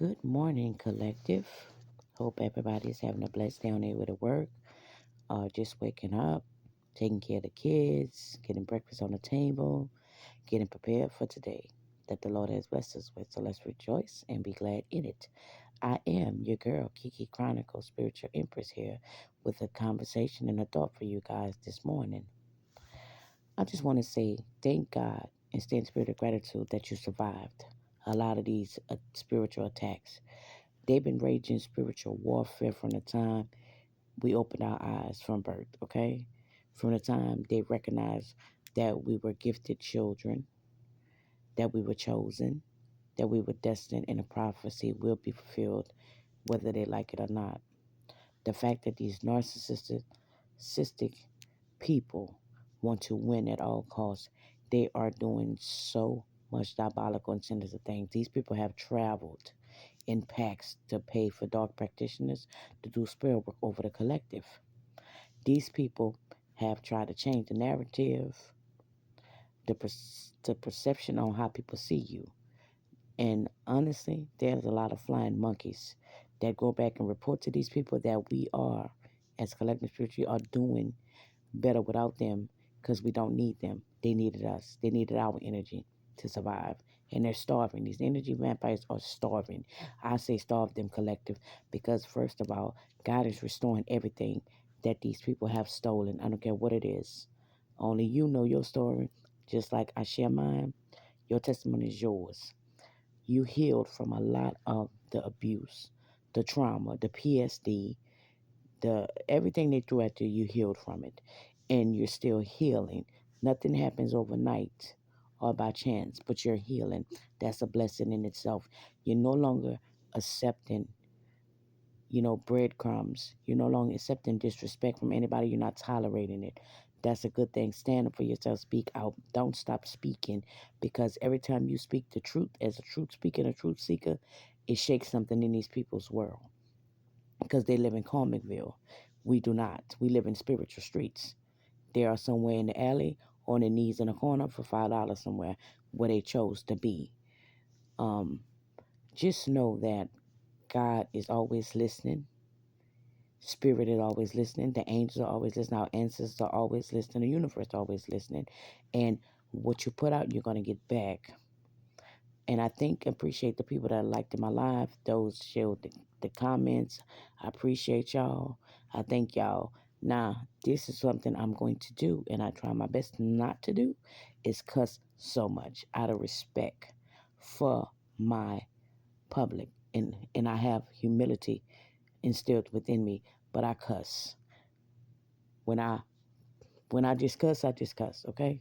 Good morning, collective. Hope everybody's having a blessed day on their way to work, just waking up, taking care of the kids, getting breakfast on the table, getting prepared for today that the Lord has blessed us with. So let's rejoice and be glad in it. I am your girl, Kiki Chronicles, Spiritual Empress here with a conversation and a thought for you guys this morning. I just want to say thank God and stay in spirit of gratitude that you survived a lot of these spiritual attacks. They've been raging spiritual warfare from the time we opened our eyes from birth, okay? From the time they recognized that we were gifted children, that we were chosen, that we were destined, and the prophecy will be fulfilled whether they like it or not. The fact that these narcissistic people want to win at all costs, they are doing so much diabolical and sinister things. These people have traveled in packs to pay for dark practitioners to do spirit work over the collective. These people have tried to change the narrative, the perception on how people see you. And honestly, there's a lot of flying monkeys that go back and report to these people that we are, as collective spiritually, are doing better without them because we don't need them. They needed us. They needed our energy to survive. And they're starving. These energy vampires are starving. I say starve them collective because, first of all, God is restoring everything that these people have stolen. I don't care what it is. Only you know your story. Just like I share mine, your testimony is yours. You healed from a lot of the abuse, the trauma, the PSD, the everything they threw at you, you healed from it, and you're still healing. Nothing happens overnight or by chance, but you're healing. That's a blessing in itself. You're no longer accepting, breadcrumbs. You're no longer accepting disrespect from anybody. You're not tolerating it. That's a good thing. Stand up for yourself. Speak out. Don't stop speaking because every time you speak the truth as a truth speaker and a truth seeker, it shakes something in these people's world because they live in Karmicville. We do not. We live in spiritual streets. They are somewhere in the alley or on their knees in a corner for $5 somewhere where they chose to be. Um, just know that God is always listening. Spirit is always listening. The angels are always listening. Our ancestors are always listening. The universe is always listening. And what you put out, you're going to get back. And I think appreciate the people that liked my live, those showed the comments. I appreciate y'all. I thank y'all. Now, this is something I'm going to do, and I try my best not to do, is cuss so much out of respect for my public. And I have humility instilled within me, but I cuss. When I when I just cuss, I just cuss, okay?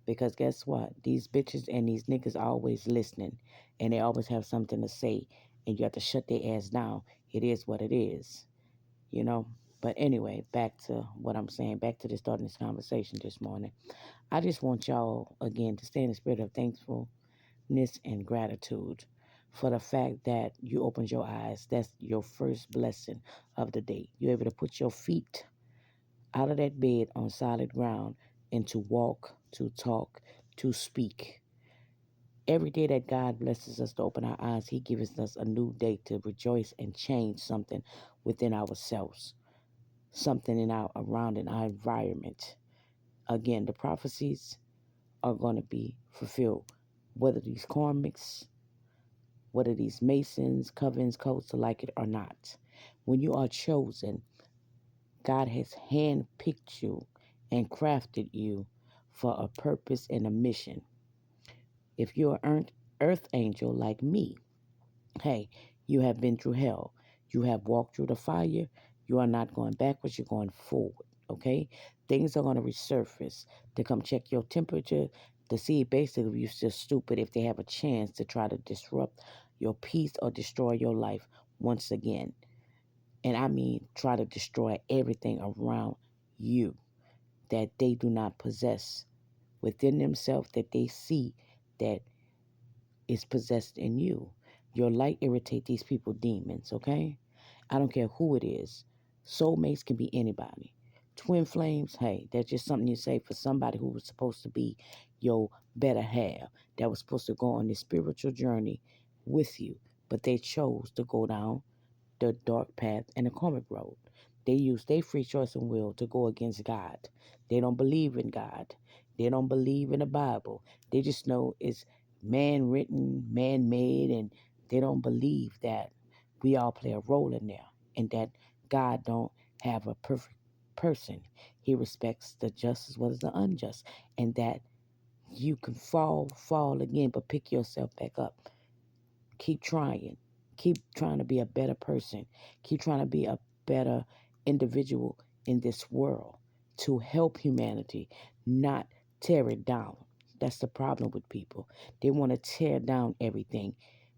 Because guess what? These bitches and these niggas are always listening and they always have something to say and you have to shut their ass down. It is what it is, you know? But anyway, back to what I'm saying, back to the starting this conversation this morning. I just want y'all, again, to stay in the spirit of thankfulness and gratitude for the fact that you opened your eyes. That's your first blessing of the day. You're able to put your feet out of that bed on solid ground and to walk, to talk, to speak. Every day that God blesses us to open our eyes, He gives us a new day to rejoice and change something within ourselves, something in our around in our environment. Again, the prophecies are going to be fulfilled, whether these karmics, whether these masons, covens, cults like it or not. When you are chosen, God has handpicked you and crafted you for a purpose and a mission. If you're an earth angel like me, hey, you have been through hell. You have walked through the fire. You are not going backwards, you're going forward. Okay? Things are going to resurface to come check your temperature to see basically if you're still stupid if they have a chance to try to disrupt your peace or destroy your life once again. And I mean, try to destroy everything around you that they do not possess within themselves that they see that is possessed in you. Your light irritate these people demons, okay? I don't care who it is. Soulmates can be anybody. Twin flames, hey, that's just something you say for somebody who was supposed to be your better half, that was supposed to go on this spiritual journey with you. but they chose to go down the dark path and the karmic road. They use their free choice and will to go against God. They don't believe in God. They don't believe in the Bible. They just know it's man written, man made, and they don't believe that we all play a role in there and that God don't have a perfect person. He respects the just as well as the unjust, and that you can fall again, but pick yourself back up. Keep trying. Keep trying to be a better person. Keep trying to be a better individual in this world to help humanity, not tear it down. That's the problem with people. They want to tear down everything,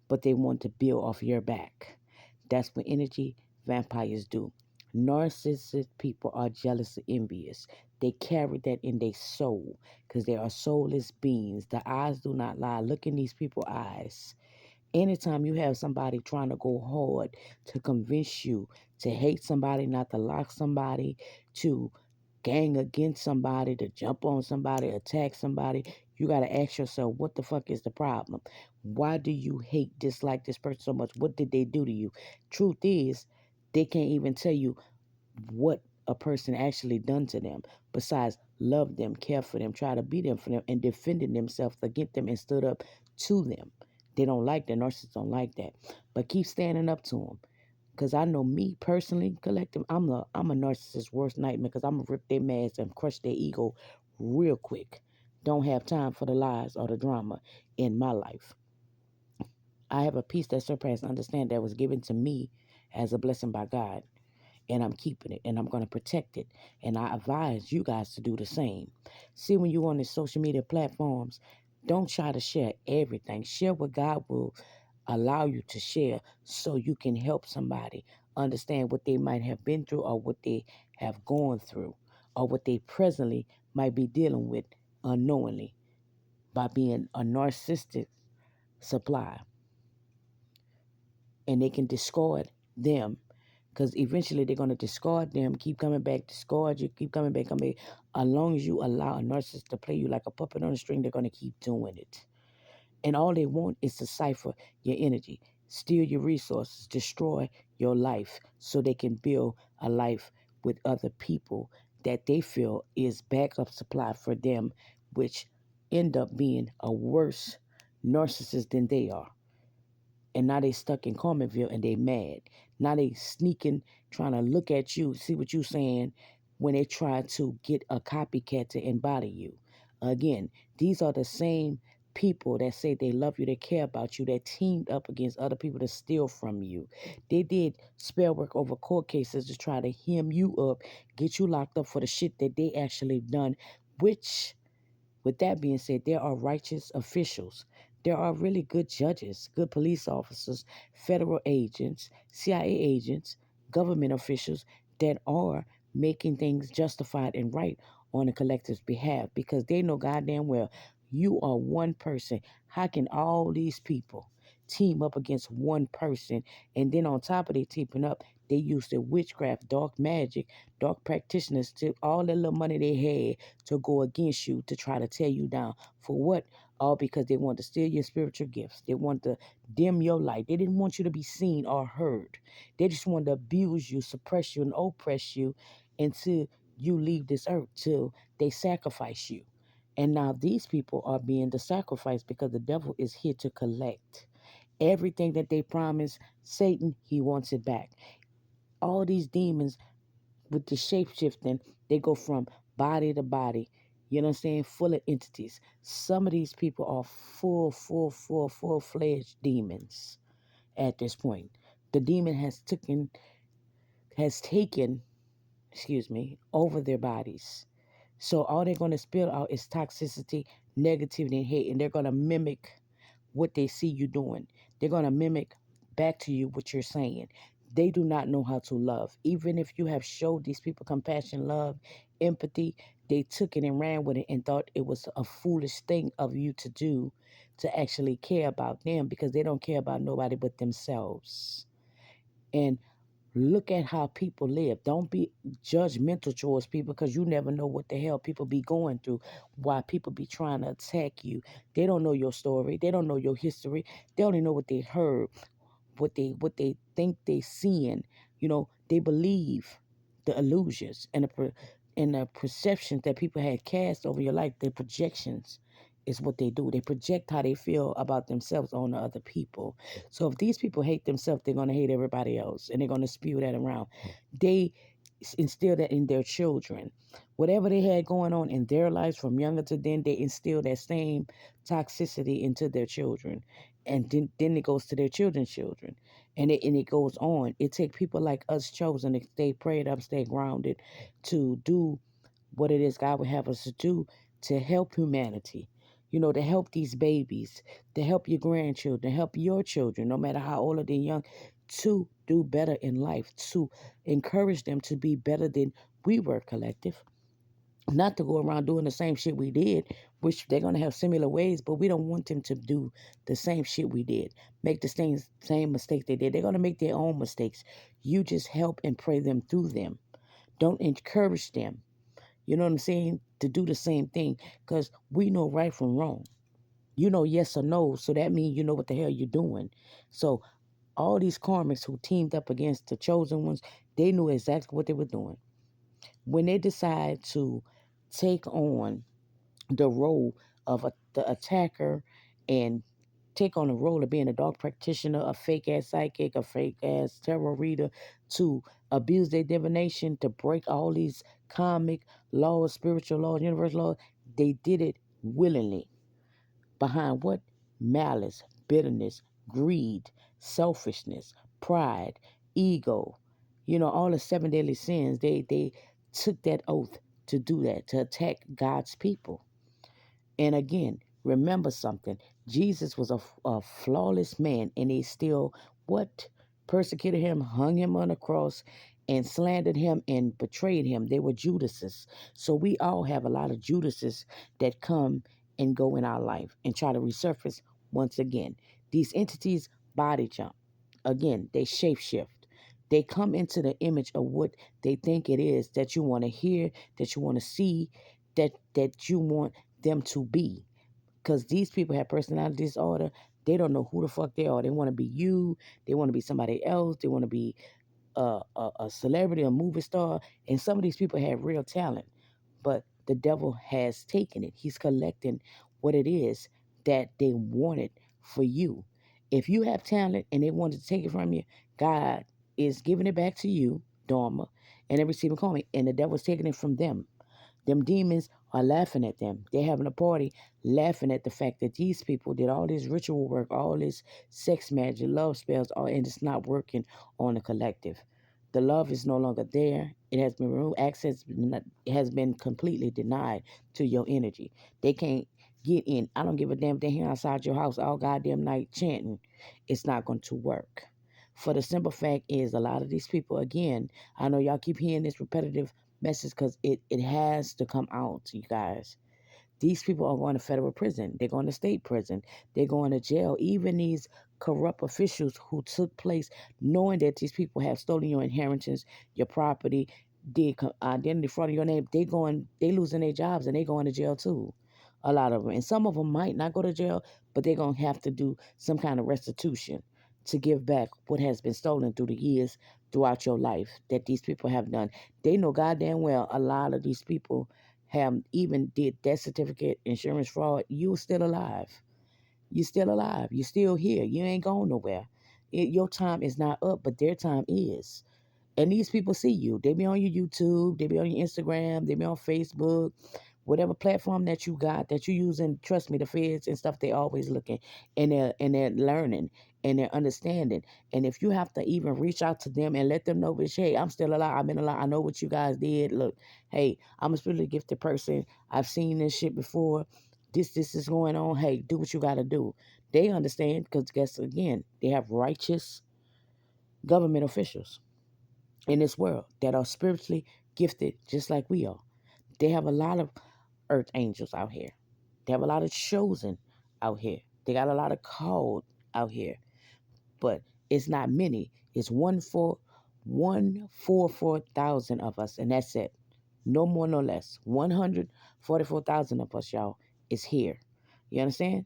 but they want to build off your back. That's what energy vampires do. Narcissistic people are jealous and envious. They carry that in their soul because they are soulless beings. The eyes do not lie. Look in these people's eyes. Anytime you have somebody trying to go hard to convince you to hate somebody, not to like somebody, to gang against somebody, to jump on somebody, attack somebody, you got to ask yourself, what the fuck is the problem? Why do you hate, dislike this person so much? What did they do to you? Truth is, they can't even tell you what a person actually done to them besides love them, care for them, try to be them for them, and defending themselves against them and stood up to them. They don't like that. Narcissists don't like that. But keep standing up to them. Because I know me personally, collective, I'm a narcissist's worst nightmare because I'm going to rip their mask and crush their ego real quick. Don't have time for the lies or the drama in my life. I have a peace that surpasses understand that was given to me as a blessing by God, and I'm keeping it and I'm going to protect it. And I advise you guys to do the same. See, when you're on the social media platforms, don't try to share everything. Share what God will allow you to share so you can help somebody understand what they might have been through or what they have gone through or what they presently might be dealing with unknowingly by being a narcissistic supply. And they can discard them because eventually they're going to discard them, keep coming back, discard you, keep coming back, coming back. As long as you allow a narcissist to play you like a puppet on a string, they're going to keep doing it. And all they want is to cipher your energy, steal your resources, destroy your life so they can build a life with other people that they feel is backup supply for them, which end up being a worse narcissist than they are. And now they stuck in Carmenville and they mad. Now they sneaking, trying to look at you, see what you saying when they try to get a copycat to embody you. Again, these are the same people that say they love you, they care about you, that teamed up against other people to steal from you. They did spell work over court cases to try to hem you up, get you locked up for the shit that they actually done, which with that being said, there are righteous officials. There are really good judges, good police officers, federal agents, CIA agents, government officials that are making things justified and right on the collective's behalf because they know goddamn well you are one person. How can all these people team up against one person? And then on top of they teaming up, they use the witchcraft, dark magic, dark practitioners to all the little money they had to go against you to try to tear you down. For what? All because they want to steal your spiritual gifts. They want to dim your light. They didn't want you to be seen or heard. They just want to abuse you, suppress you, and oppress you until you leave this earth, till they sacrifice you. And now these people are being the sacrifice because the devil is here to collect everything that they promised Satan. He wants it back. All these demons with the shape shifting, they go from body to body. You know what I'm saying? Full of entities. Some of these people are full-fledged demons at this point. The demon has taken, over their bodies. So all they're going to spill out is toxicity, negativity, and hate, and they're going to mimic what they see you doing. They're going to mimic back to you what you're saying. They do not know how to love. Even if you have showed these people compassion, love, empathy, they took it and ran with it and thought it was a foolish thing of you to do to actually care about them because they don't care about nobody but themselves. And look at how people live. Don't be judgmental towards people because you never know what the hell people be going through, why people be trying to attack you. They don't know your story. They don't know your history. They only know what they heard. what they think they seeing. They believe the illusions and the perceptions that people had cast over your life. The projections is what they do. They project how they feel about themselves on the other people. So if these people hate themselves, they're gonna hate everybody else, and they're gonna spew that around. They instill that in their children. Whatever they had going on in their lives from younger to then, they instill that same toxicity into their children, and then it goes to their children's children, and it goes on. It takes people like us chosen to stay prayed up, stay grounded, to do what it is God would have us to do, to help humanity. To help these babies, to help your grandchildren, to help your children, no matter how old or they young, to do better in life, to encourage them to be better than we were, collective. Not to go around doing the same shit we did, which they're gonna have similar ways, but we don't want them to do the same shit we did. Make the same mistakes they did. They're gonna make their own mistakes. You just help and pray them through them. Don't encourage them. You know what I'm saying? To do the same thing. Because we know right from wrong. You know yes or no. So that means you know what the hell you're doing. So all these karmics who teamed up against the chosen ones, they knew exactly what they were doing. When they decide to take on the role of the attacker and take on the role of being a dark practitioner, a fake ass psychic, a fake ass tarot reader, to abuse their divination, to break all these karmic laws, spiritual laws, universal laws, they did it willingly. Behind what? Malice, bitterness, greed, selfishness, pride, ego. All the seven deadly sins. They took that oath to do that, to attack God's people. And again, remember something. Jesus was a flawless man, and they still what? Persecuted him, hung him on the cross, and slandered him and betrayed him. They were Judases. So we all have a lot of Judases that come and go in our life and try to resurface once again. These entities body jump. Again, they shapeshift. They come into the image of what they think it is that you want to hear, that you want to see, that you want them to be. Because these people have personality disorder. They don't know who the fuck they are. They want to be you. They want to be somebody else. They want to be a celebrity, a movie star. And some of these people have real talent. But the devil has taken it. He's collecting what it is that they wanted for you. If you have talent and they wanted to take it from you, God is giving it back to you, Dharma, and they're receiving karma. And the devil's taking it from them. Them demons are laughing at them. They're having a party laughing at the fact that these people did all this ritual work, all this sex magic, love spells, and it's not working on the collective. The love is no longer there. It has been removed. Access has been completely denied to your energy. They can't get in. I don't give a damn if they're here outside your house all goddamn night chanting. It's not going to work. For the simple fact is, a lot of these people, again, I know y'all keep hearing this repetitive message because it has to come out to you guys. These people are going to federal prison. They're going to state prison. They're going to jail. Even these corrupt officials who took place knowing that these people have stolen your inheritance, your property, did identity fraud in your name, they losing their jobs and they going to jail too. A lot of them. And some of them might not go to jail, but they're going to have to do some kind of restitution to give back what has been stolen through the years throughout your life that these people have done. They know goddamn well a lot of these people have even did death certificate, insurance fraud. You're still alive. You're still alive. You're still here. You ain't going nowhere. Your time is not up, but their time is. And these people see you. They be on your YouTube, they be on your Instagram, they be on Facebook, whatever platform that you got that you using. Trust me, the feds and stuff, they always looking, and they're learning and they're understanding. And if you have to even reach out to them and let them know, bitch, hey, I'm still alive. I've been alive. I know what you guys did. Look, hey, I'm a spiritually gifted person. I've seen this shit before. This is going on. Hey, do what you got to do. They understand because guess again, they have righteous government officials in this world that are spiritually gifted just like we are. They have a lot of earth angels out here. They have a lot of chosen out here. They got a lot of called out here. But it's not many. It's 144,000 of us, and that's it. No more, no less. 144,000 of us, y'all, is here. You understand?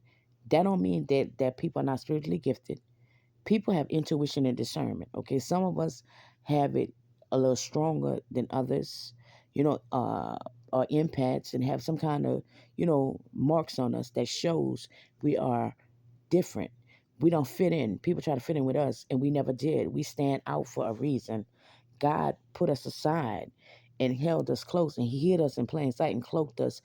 That don't mean that people are not spiritually gifted. People have intuition and discernment. Okay, some of us have it a little stronger than others. You know, are empaths and have some kind of marks on us that shows we are different. We don't fit in. People try to fit in with us, and we never did. We stand out for a reason. God put us aside and held us close, and He hid us in plain sight and cloaked us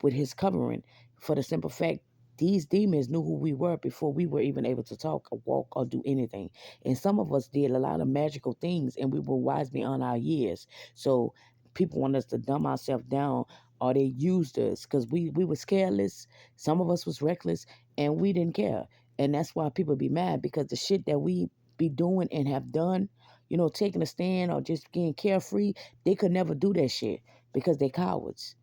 with His covering, for the simple fact these demons knew who we were before we were even able to talk or walk or do anything. And some of us did a lot of magical things, and we were wise beyond our years. So people want us to dumb ourselves down, or they used us because we were careless. Some of us was reckless, and we didn't care. And that's why people be mad, because the shit that we be doing and have done, taking a stand or just being carefree, they could never do that shit because they cowards.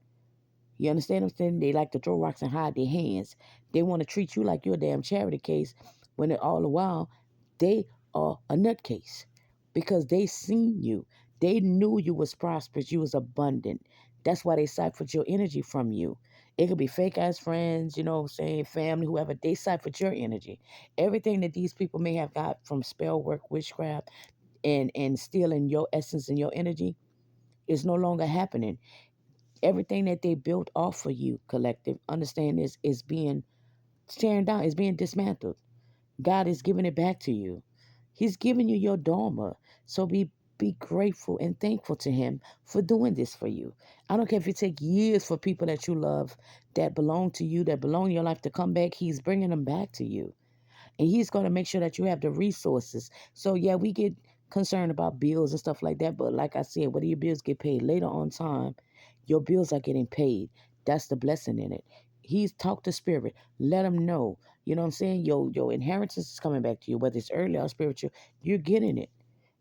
You understand what I'm saying? They like to throw rocks and hide their hands. They want to treat you like you're a damn charity case, when all the while they are a nutcase, because they seen you. They knew you was prosperous, you was abundant. That's why they ciphered your energy from you. It could be fake ass friends, what I'm saying, family, whoever. They ciphered your energy. Everything that these people may have got from spell work, witchcraft, and stealing your essence and your energy is no longer happening. Everything that they built off of you, collective, understand this, is being tearing down, is being dismantled. God is giving it back to you. He's giving you your dharma. So be grateful and thankful to Him for doing this for you. I don't care if it take years for people that you love, that belong to you, that belong in your life, to come back. He's bringing them back to you, and He's going to make sure that you have the resources. So yeah, we get concerned about bills and stuff like that, but like I said, whether your bills get paid later on time, your bills are getting paid. That's the blessing in it. He's talk to spirit, let them know. You know what I'm saying? Your inheritance is coming back to you, whether it's early or spiritual. You're getting it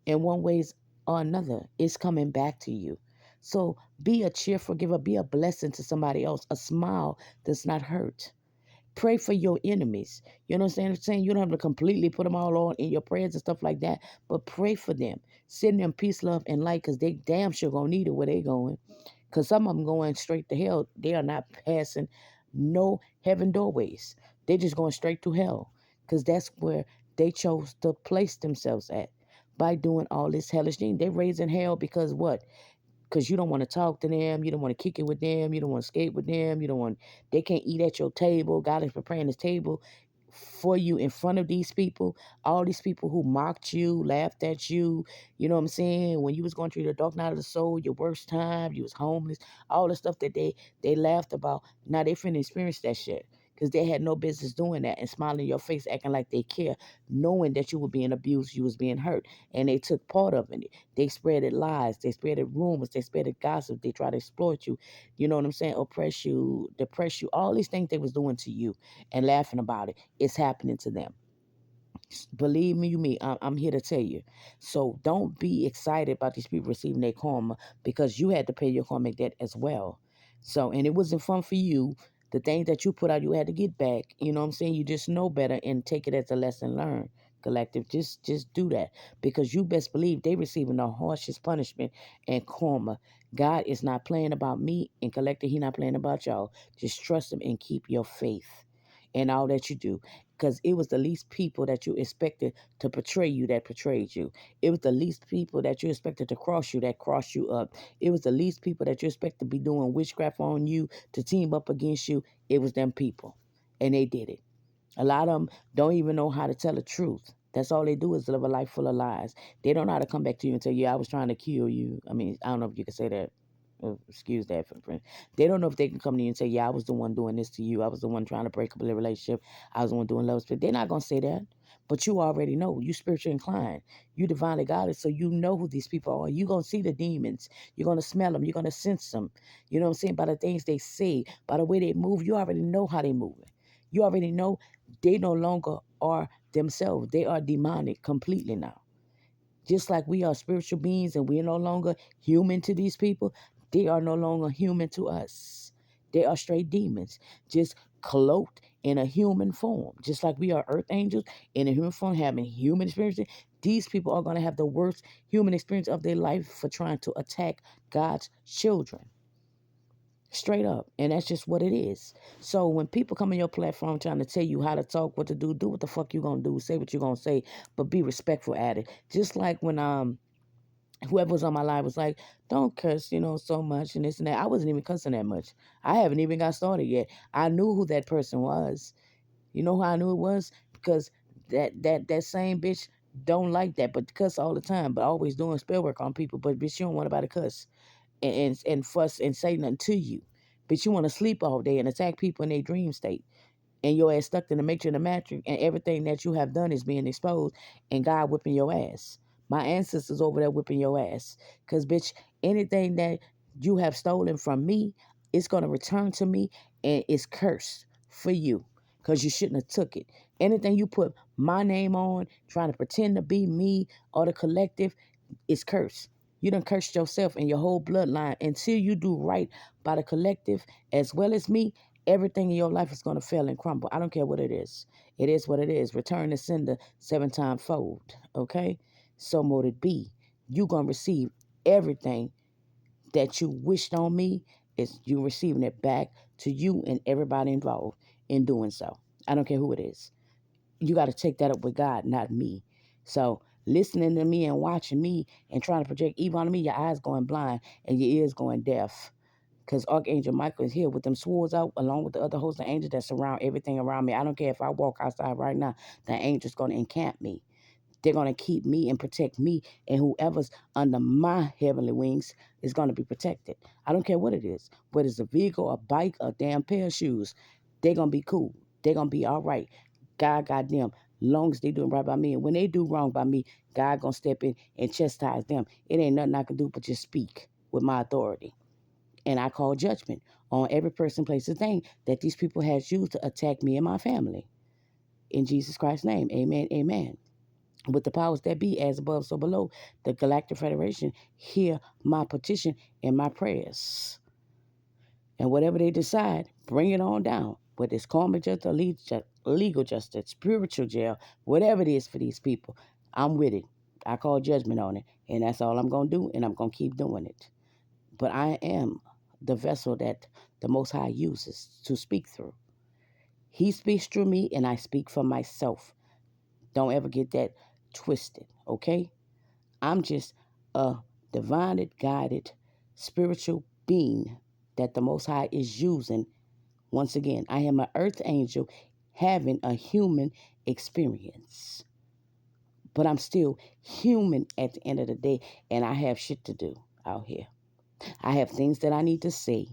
in one ways or another. It's coming back to you. So be a cheerful giver, be a blessing to somebody else. A smile does not hurt. Pray for your enemies. You know what I'm saying? You don't have to completely put them all on in your prayers and stuff like that, but pray for them. Send them peace, love, and light, because they damn sure gonna need it where they going. Because some of them going straight to hell. They are not passing no heaven doorways. They just going straight to hell, because that's where they chose to place themselves at by doing all this hellish thing. They raising hell because what? Because you don't want to talk to them, you don't want to kick it with them, you don't want to skate with them, you don't want, they can't eat at your table. God is preparing His table for you in front of these people, all these people who mocked you, laughed at you. You know what I'm saying? When you was going through the dark night of the soul, your worst time, you was homeless, all the stuff that they laughed about. Now they finna experience that shit, because they had no business doing that and smiling in your face, acting like they care, knowing that you were being abused, you was being hurt, and they took part of it. They spreaded lies, they spreaded rumors, they spreaded gossip, they tried to exploit you, you know what I'm saying, oppress you, depress you, all these things they was doing to you and laughing about it. It's happening to them. Believe me, I'm here to tell you. So don't be excited about these people receiving their karma, because you had to pay your karmic debt as well. So, and it wasn't fun for you. The things that you put out, you had to get back. You know what I'm saying? You just know better and take it as a lesson learned. Collective, just do that, because you best believe they receiving the harshest punishment and karma. God is not playing about me, and collective, He not playing about y'all. Just trust Him and keep your faith in all that you do, because it was the least people that you expected to betray you that betrayed you. It was the least people that you expected to cross you that crossed you up. It was the least people that you expect to be doing witchcraft on you, to team up against you. It was them people, and they did it. A lot of them don't even know how to tell the truth. That's all they do is live a life full of lies. They don't know how to come back to you and tell you, I was trying to kill you. I mean, I don't know if you can say that. Excuse that for the friend. They don't know if they can come to you and say, yeah, I was the one doing this to you. I was the one trying to break up a relationship. I was the one doing love. They're not going to say that. But you already know. You spiritually inclined. You divinely guided. So you know who these people are. You're going to see the demons. You're going to smell them. You're going to sense them. You know what I'm saying? By the things they say, by the way they move, you already know how they move. You already know they no longer are themselves. They are demonic completely now. Just like we are spiritual beings and we are no longer human to these people, they are no longer human to us. They are straight demons, just cloaked in a human form. Just like we are earth angels in a human form, having human experiences, these people are going to have the worst human experience of their life for trying to attack God's children. Straight up. And that's just what it is. So when people come on your platform trying to tell you how to talk, what to do what the fuck you gonna do, say what you gonna say, but be respectful at it. Just like when whoever was on my live was like, don't curse, so much and this and that. I wasn't even cussing that much. I haven't even got started yet. I knew who that person was. You know how I knew it was? Because that same bitch don't like that, but cuss all the time, but always doing spell work on people. But bitch, you don't want nobody to cuss and fuss and say nothing to you. But you want to sleep all day and attack people in their dream state. And your ass stuck in the matrix and the matrix, and everything that you have done is being exposed, and God whipping your ass. My ancestors over there whipping your ass. Because, bitch, anything that you have stolen from me, it's going to return to me, and it's cursed for you because you shouldn't have took it. Anything you put my name on, trying to pretend to be me or the collective, is cursed. You done cursed yourself and your whole bloodline. Until you do right by the collective as well as me, everything in your life is going to fail and crumble. I don't care what it is. It is what it is. Return the sender 7 times fold. Okay? So mote it be. You going to receive everything that you wished on me. Is you receiving it back to you and everybody involved in doing so. I don't care who it is. You got to take that up with God, not me. So listening to me and watching me and trying to project evil on me, your eyes going blind and your ears going deaf. Because Archangel Michael is here with them swords out, along with the other hosts of angels that surround everything around me. I don't care if I walk outside right now, the angel's going to encamp me. They're going to keep me and protect me, and whoever's under my heavenly wings is going to be protected. I don't care what it is, whether it's a vehicle, a bike, a damn pair of shoes. They're going to be cool. They're going to be all right. God got them, long as they doing right by me. And when they do wrong by me, God going to step in and chastise them. It ain't nothing I can do but just speak with my authority. And I call judgment on every person, place, and thing that these people has used to attack me and my family. In Jesus Christ's name, amen, amen. With the powers that be, as above, so below, the Galactic Federation hear my petition and my prayers. And whatever they decide, bring it on down. Whether it's karmic justice, legal justice, spiritual jail, whatever it is for these people, I'm with it. I call judgment on it. And that's all I'm going to do, and I'm going to keep doing it. But I am the vessel that the Most High uses to speak through. He speaks through me, and I speak for myself. Don't ever get that twisted, okay? I'm just a divinely guided spiritual being that the Most High is using. Once again, I am an earth angel having a human experience. But I'm still human at the end of the day, and I have shit to do out here. I have things that I need to say.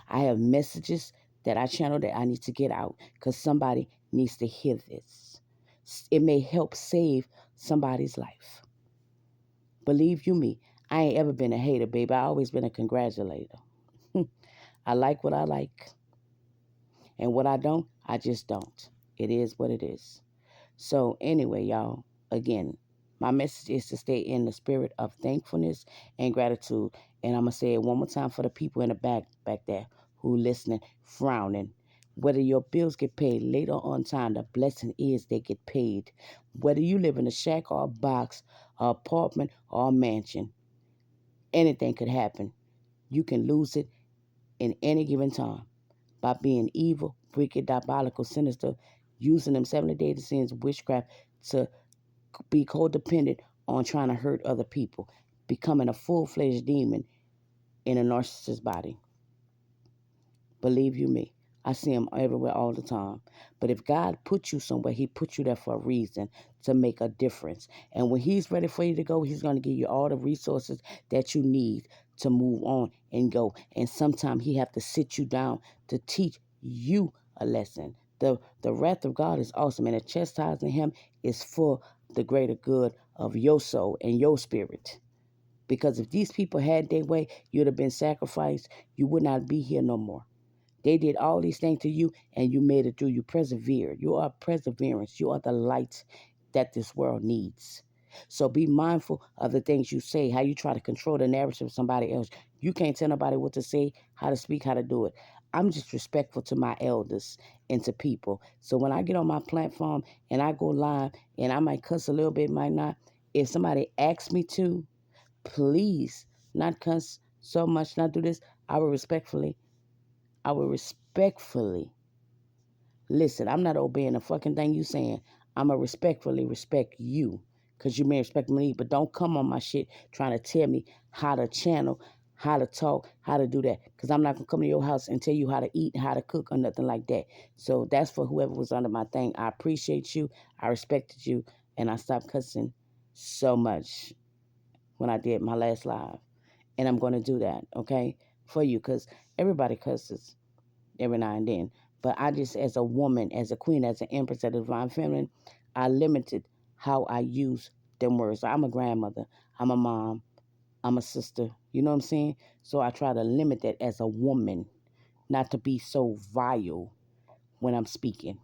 I have messages that I channel that I need to get out because somebody needs to hear this. It may help save somebody's life. Believe you me, I ain't ever been a hater, baby. I always been a congratulator. I like what I like, and what I don't, I just don't. It is what it is. So anyway, y'all, again, my message is to stay in the spirit of thankfulness and gratitude. And I'm gonna say it one more time for the people in the back there who listening, frowning. Whether your bills get paid later on time, the blessing is they get paid. Whether you live in a shack or a box, an apartment or a mansion, anything could happen. You can lose it in any given time by being evil, wicked, diabolical, sinister, using them 70 days sins, witchcraft to be codependent on trying to hurt other people, becoming a full-fledged demon in a narcissist's body. Believe you me, I see them everywhere all the time. But if God put you somewhere, he put you there for a reason, to make a difference. And when he's ready for you to go, he's going to give you all the resources that you need to move on and go. And sometimes he have to sit you down to teach you a lesson. The wrath of God is awesome, and the chastising him is for the greater good of your soul and your spirit. Because if these people had their way, you'd have been sacrificed. You would not be here no more. They did all these things to you, and you made it through. You persevered. You are perseverance. You are the light that this world needs. So be mindful of the things you say, how you try to control the narrative of somebody else. You can't tell nobody what to say, how to speak, how to do it. I'm just respectful to my elders and to people. So when I get on my platform and I go live and I might cuss a little bit, might not, if somebody asks me to, please not cuss so much, not do this, I will respectfully I will respectfully listen. I'm not obeying a fucking thing you saying. I'ma respectfully respect you. Cause you may respect me, but don't come on my shit trying to tell me how to channel, how to talk, how to do that. Cause I'm not gonna come to your house and tell you how to eat, how to cook, or nothing like that. So that's for whoever was under my thing. I appreciate you. I respected you, and I stopped cussing so much when I did my last live. And I'm gonna do that, okay, for you, cause everybody cusses every now and then. But I just, as a woman, as a queen, as an empress, as a divine feminine, I limited how I use them words. I'm a grandmother, I'm a mom, I'm a sister. You know what I'm saying? So I try to limit that as a woman, not to be so vile when I'm speaking,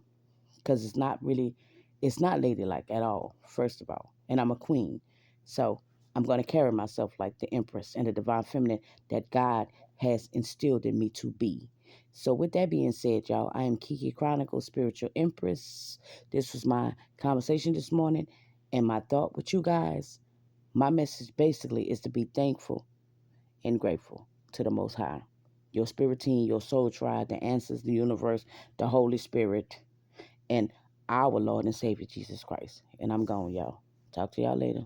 because it's not ladylike at all, first of all. And I'm a queen. So I'm going to carry myself like the empress and the divine feminine that God has instilled in me to be. So with that being said, y'all, I am Kiki Chronicle, Spiritual Empress. This was my conversation this morning and my thought with you guys. My message basically is to be thankful and grateful to the Most High. Your spirit team, your soul tribe, the answers, the universe, the Holy Spirit, and our Lord and Savior Jesus Christ. And I'm gone, y'all. Talk to y'all later.